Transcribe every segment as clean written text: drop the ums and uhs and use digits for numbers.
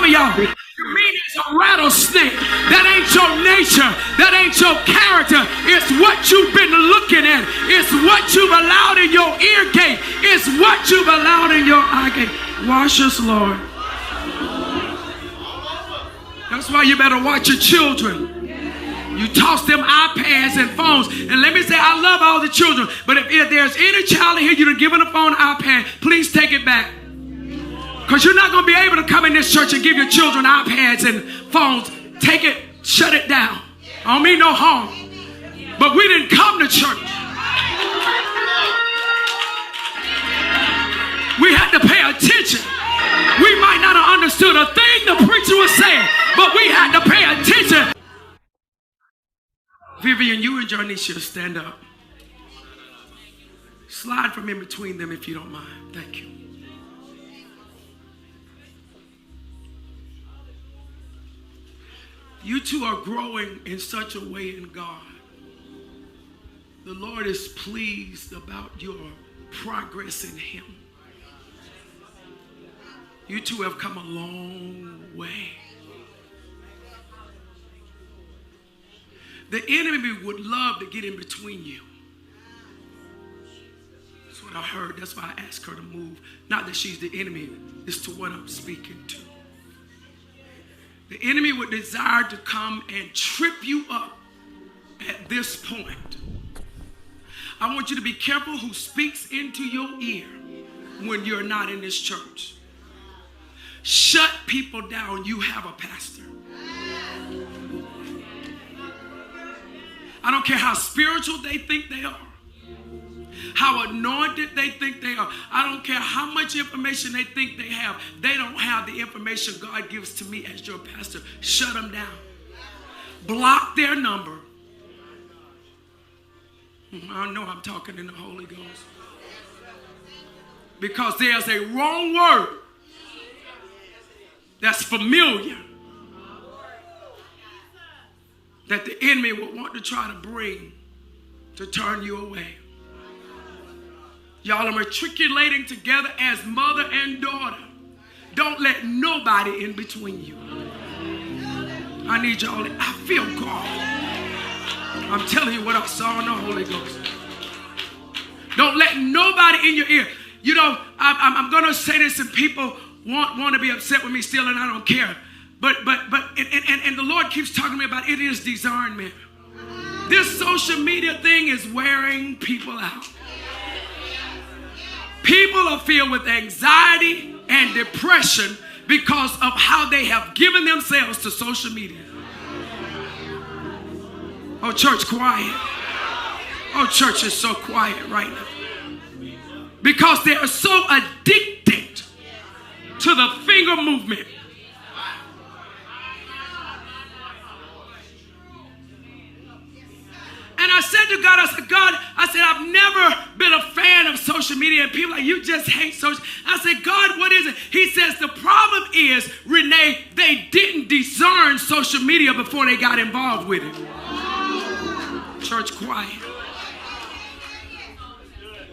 some of y'all, you mean it's a rattlesnake. That ain't your nature. That ain't your character. It's what you've been looking at. It's what you've allowed in your ear gate. It's what you've allowed in your eye gate. Wash us, Lord. That's why you better watch your children. You toss them iPads and phones. And let me say, I love all the children. But if there's any child in here you've given a phone, iPad, please take it back. Because you're not going to be able to come in this church and give your children iPads and phones. Take it, shut it down. I don't mean no harm. But we didn't come to church. We had to pay attention. We might not have understood a thing the preacher was saying, but we had to pay attention. Vivian, you and Jarnisha, stand up. Slide from in between them if you don't mind. Thank you. You two are growing in such a way in God. The Lord is pleased about your progress in Him. You two have come a long way. The enemy would love to get in between you. That's what I heard. That's why I asked her to move. Not that she's the enemy. It's to what I'm speaking to. The enemy would desire to come and trip you up at this point. I want you to be careful who speaks into your ear when you're not in this church. Shut people down. You have a pastor. I don't care how spiritual they think they are, how anointed they think they are. I don't care how much information they think they have. They don't have the information God gives to me as your pastor. Shut them down. Block their number. I know I'm talking in the Holy Ghost. Because there's a wrong word that's familiar that the enemy will want to try to bring to turn you away. Y'all are matriculating together as mother and daughter. Don't let nobody in between you. I need y'all. I feel God. I'm telling you what I saw in the Holy Ghost. Don't let nobody in your ear. You know, I'm going to say this and people want to be upset with me still, and I don't care. But the Lord keeps talking to me about it is discernment. This social media thing is wearing people out. People are filled with anxiety and depression because of how they have given themselves to social media. Oh, church, quiet. Oh, church is so quiet right now. Because they are so addicted to the finger movement. And I said to God, I said, I've never been a fan of social media. And people are like, you just hate social. I said, God, what is it? He says, the problem is, Renee, they didn't discern social media before they got involved with it. Church, quiet.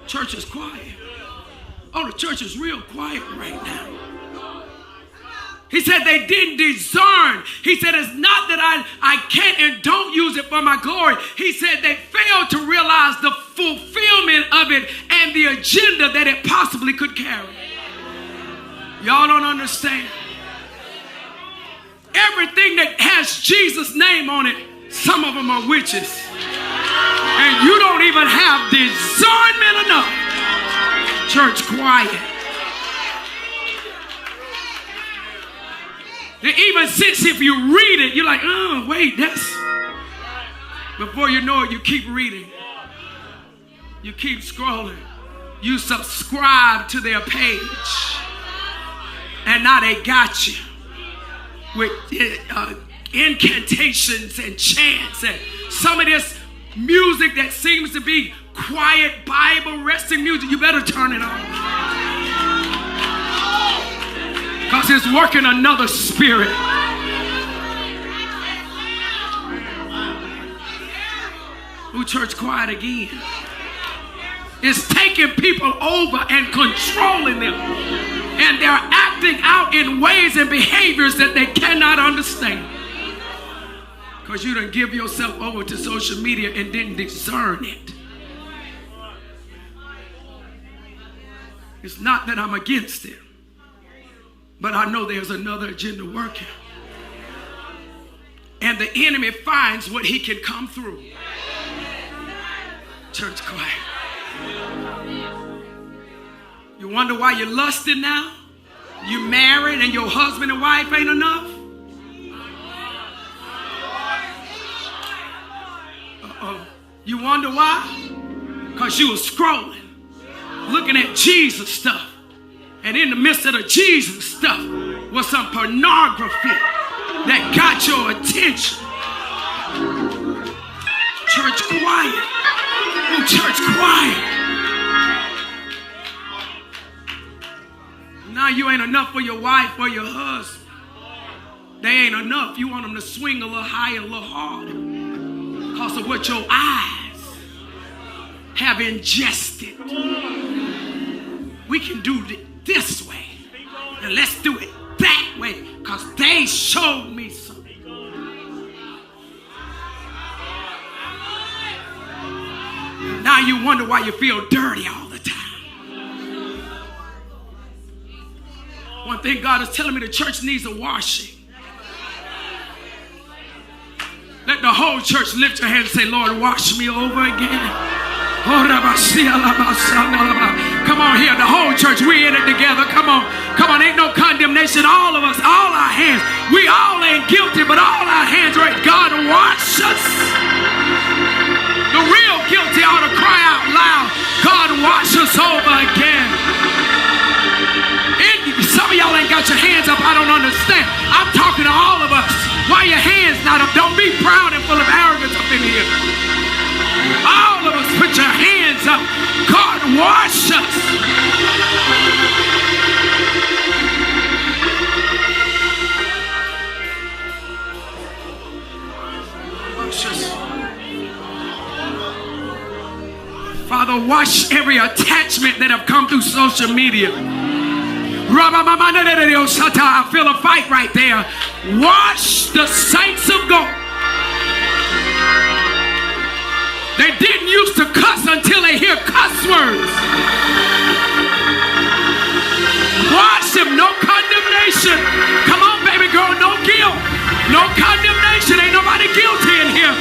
Church is quiet. Oh, the church is real quiet right now. He said they didn't discern. He said it's not that I can't and don't use it for my glory. He said they failed to realize the fulfillment of it and the agenda that it possibly could carry. Y'all don't understand. Everything that has Jesus' name on it, some of them are witches. And you don't even have discernment enough. Church, quiet. Even since if you read it, you're like, oh, wait, that's... Before you know it, you keep reading. You keep scrolling. You subscribe to their page. And now they got you with incantations and chants and some of this music that seems to be quiet Bible resting music. You better turn it on. Because it's working another spirit. Ooh, church, quiet again. It's taking people over and controlling them. And they're acting acting out in ways and behaviors that they cannot understand. Because you done give yourself over to social media and didn't discern it. It's not that I'm against it, but I know there's another agenda working. And the enemy finds what he can come through. Church quiet. You wonder why you're lusting now? You married and your husband and wife ain't enough? You wonder why? Because you were scrolling, looking at Jesus stuff. And in the midst of the Jesus stuff was some pornography that got your attention. Church quiet. Oh, church quiet. Now you ain't enough for your wife or your husband. They ain't enough. You want them to swing a little higher, a little harder. Because of what your eyes have ingested. We can do it this way. And let's do it that way. Because they showed me something. Now you wonder why you feel dirty all the time. One thing God is telling me, the church needs a washing. Let the whole church lift your hand and say, Lord, wash me over again. Come on here, the whole church, we in it together. Come on, ain't no condemnation. All of us, all our hands. We all ain't guilty, but all our hands right. God, wash us. The real guilty ought to cry out loud, God, wash us over again. Some of y'all ain't got your hands up. I don't understand. I'm talking to all of us. Why your hands not up? Don't be proud and full of arrogance up in here. All of us, put your hands up. God, wash us. Wash us. Father, wash every attachment that have come through social media. I feel a fight right there. Wash the saints of God. They didn't used to cuss until they hear cuss words. Wash them. No condemnation. Come on, baby girl. No guilt. No condemnation. Ain't nobody guilty in here.